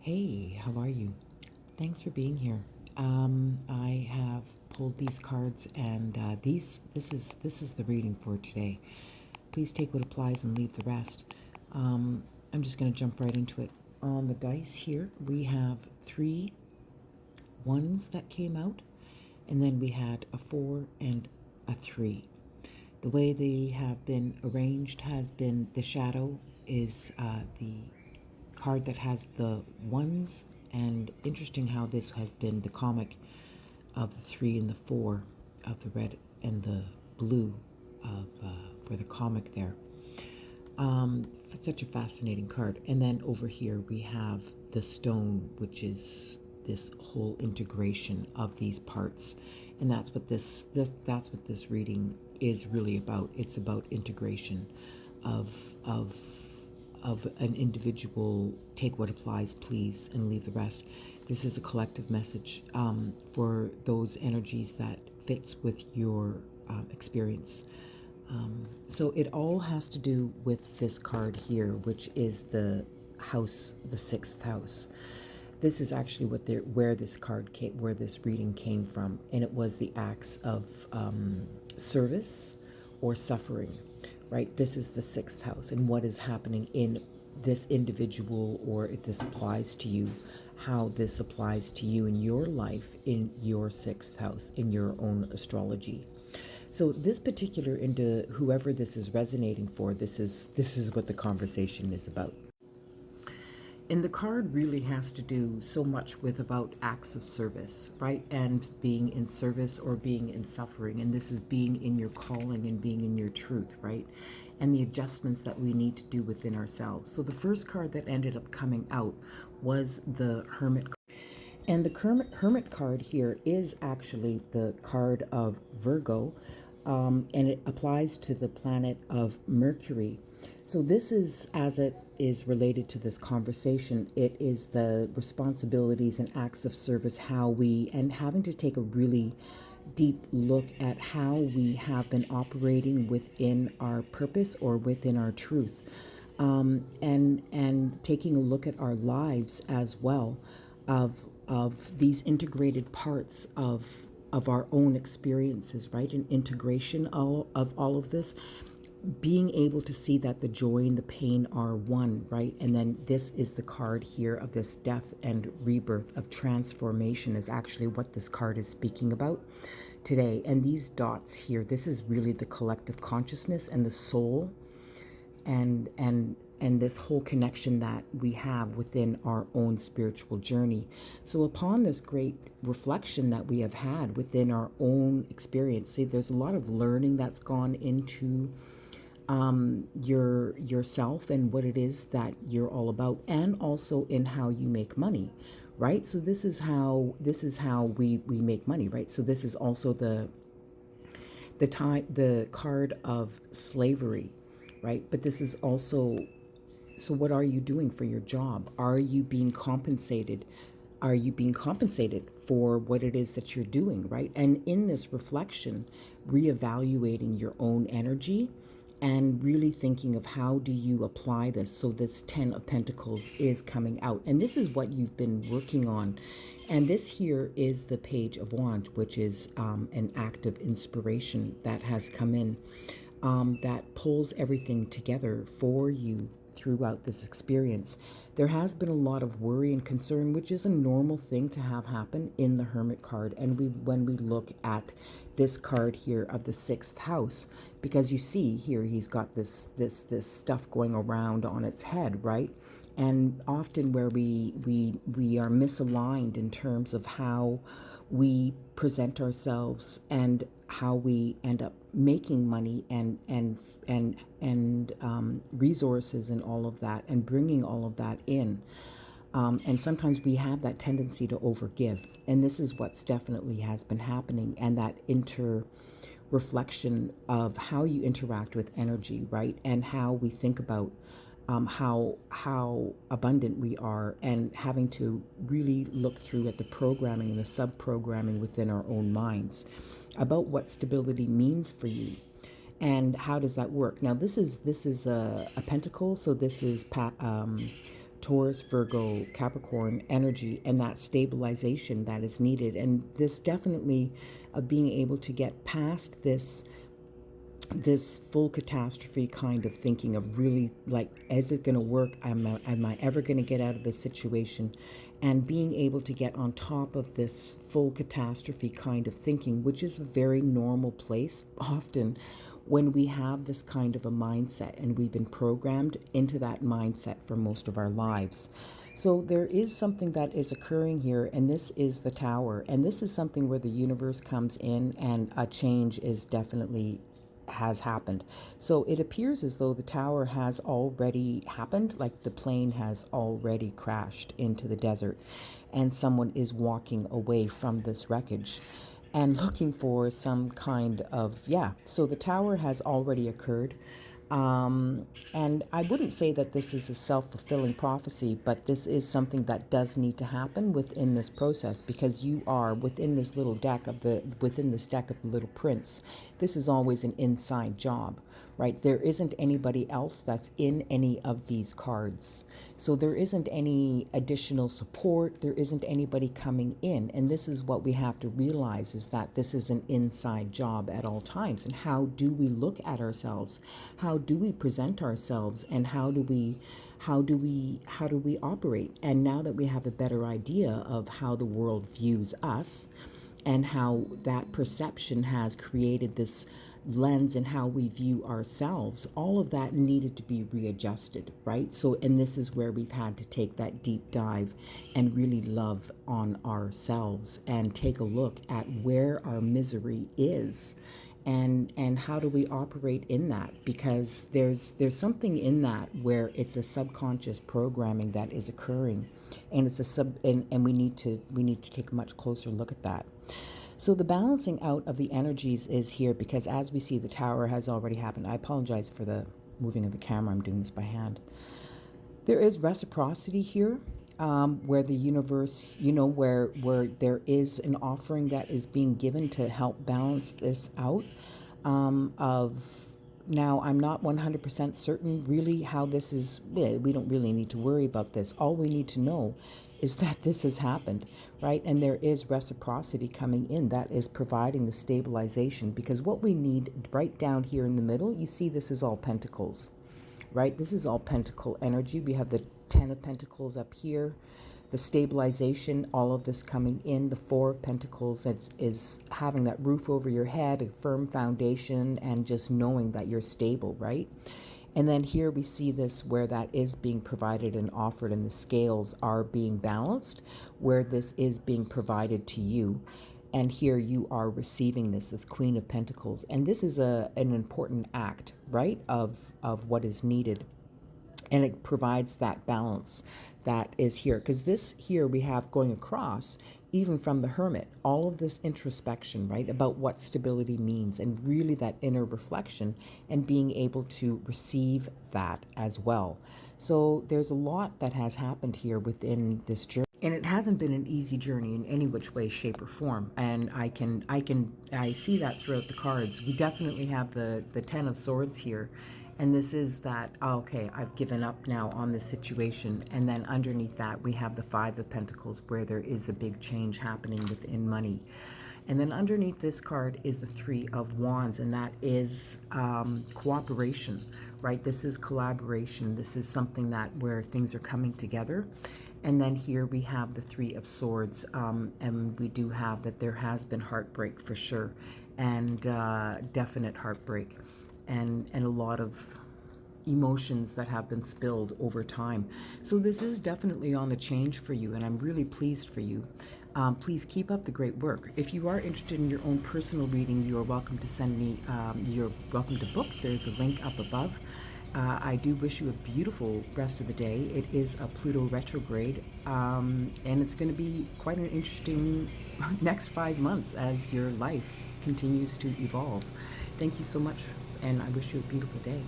Hey, how are you? Thanks for being here. I have pulled these cards, and this is the reading for today. Please take what applies and leave the rest. I'm just going to jump right into it. On the dice here, we have three ones that came out, and then we had a four and a three. The way they have been arranged has been the shadow is the card that has the ones, and interesting how this has been the comic of the three and the four of the red and the blue of for the comic there. Such a fascinating card. And then over here we have the stone, which is this whole integration of these parts, and that's what this reading is really about. It's about integration of of of an individual. Take what applies, please, and leave the rest. This is a collective message for those energies that fits with your experience. So it all has to do with this card here, which is the house, the sixth house. This is actually where this card came, where this reading came from, and it was the acts of service or suffering, right? This is the sixth house, and what is happening in this individual, or if this applies to you, how this applies to you in your life, in your sixth house, in your own astrology. So this particular, into whoever this is resonating for, this is what the conversation is about. And the card really has to do so much with about acts of service, right? And being in service or being in suffering. And this is being in your calling and being in your truth, right? And the adjustments that we need to do within ourselves. So the first card that ended up coming out was the Hermit. And the Hermit card here is actually the card of Virgo, and it applies to the planet of Mercury. So this is, as it is related to this conversation, it is the responsibilities and acts of service, how we, and having to take a really deep look at how we have been operating within our purpose or within our truth, and taking a look at our lives as well, of these integrated parts of our own experiences, right? An integration of all of this, being able to see that the joy and the pain are one, right? And then this is the card here of this death and rebirth of transformation, is actually what this card is speaking about today. And these dots here, this is really the collective consciousness and the soul, and this whole connection that we have within our own spiritual journey. So upon this great reflection that we have had within our own experience, see, there's a lot of learning that's gone into yourself and what it is that you're all about, and also in how you make money, right? So this is how we make money, right? So this is also the card of slavery, right? But this is also, so what are you doing for your job? Are you being compensated? Are you being compensated for what it is that you're doing, right? And in this reflection, reevaluating your own energy and really thinking of how do you apply this. So this 10 of Pentacles is coming out, and this is what you've been working on. And this here is the Page of Wands, which is an act of inspiration that has come in, that pulls everything together for you throughout this experience. There has been a lot of worry and concern, which is a normal thing to have happen in the Hermit card. And when we look at this card here of the sixth house, because you see here he's got this stuff going around on its head, right? And often where we are misaligned in terms of how we present ourselves and how we end up making money and resources and all of that, and bringing all of that in. And sometimes we have that tendency to overgive, and this is what's definitely has been happening, and that reflection of how you interact with energy, right? And how we think about how abundant we are, and having to really look through at the programming and the sub-programming within our own minds about what stability means for you. And how does that work? Now, this is a pentacle, so this is Taurus, Virgo, Capricorn energy, and that stabilization that is needed. And this definitely of being able to get past this full catastrophe kind of thinking of really like, is it going to work? Am I ever going to get out of this situation? And being able to get on top of this full catastrophe kind of thinking, which is a very normal place often when we have this kind of a mindset and we've been programmed into that mindset for most of our lives. So there is something that is occurring here, and this is the Tower. And this is something where the universe comes in and a change is definitely has happened. So it appears as though the Tower has already happened, like the plane has already crashed into the desert and someone is walking away from this wreckage and looking for some kind of, yeah, so the Tower has already occurred. And I wouldn't say that this is a self-fulfilling prophecy, but this is something that does need to happen within this process, because you are within this little deck of the Little Prince. This is always an inside job, right? There isn't anybody else that's in any of these cards. So there isn't any additional support. There isn't anybody coming in. And this is what we have to realize, is that this is an inside job at all times. And how do we look at ourselves? How do we present ourselves? And how do we operate? And now that we have a better idea of how the world views us, and how that perception has created this lens and how we view ourselves, all of that needed to be readjusted, right? So, and this is where we've had to take that deep dive and really love on ourselves and take a look at where our misery is. And how do we operate in that? Because there's something in that where it's a subconscious programming that is occurring, and it's and we need to take a much closer look at that. So the balancing out of the energies is here, because as we see, the Tower has already happened. I apologize for the moving of the camera. I'm doing this by hand. There is reciprocity here, where the universe, where there is an offering that is being given to help balance this out. Now, I'm not 100% certain really how this is. We don't really need to worry about this. All we need to know is that this has happened, right? And there is reciprocity coming in that is providing the stabilization, because what we need right down here in the middle, you see this is all Pentacles, right? This is all Pentacle energy. We have the 10 of Pentacles up here, the stabilization, all of this coming in. The 4 of Pentacles is having that roof over your head, a firm foundation, and just knowing that you're stable, right? And then here we see this where that is being provided and offered, and the scales are being balanced, where this is being provided to you. And here you are receiving this Queen of Pentacles. And this is an important act, right, of what is needed. And it provides that balance that is here. Because this here we have going across, even from the Hermit, all of this introspection, right, about what stability means, and really that inner reflection, and being able to receive that as well. So there's a lot that has happened here within this journey. And it hasn't been an easy journey in any which way, shape, or form. And I see that throughout the cards. We definitely have the 10 of Swords here. And this is that, okay, I've given up now on this situation. And then underneath that, we have the 5 of Pentacles, where there is a big change happening within money. And then underneath this card is the 3 of Wands, and that is cooperation, right? This is collaboration. This is something that where things are coming together. And then here we have the 3 of Swords, and we do have that there has been heartbreak for sure, and definite heartbreak. And a lot of emotions that have been spilled over time. So this is definitely on the change for you, and I'm really pleased for you. Please keep up the great work. If you are interested in your own personal reading, you are welcome to send me, you're welcome to book. There's a link up above. I do wish you a beautiful rest of the day. It is a Pluto retrograde, and it's going to be quite an interesting next 5 months as your life continues to evolve. Thank you so much, and I wish you a beautiful day.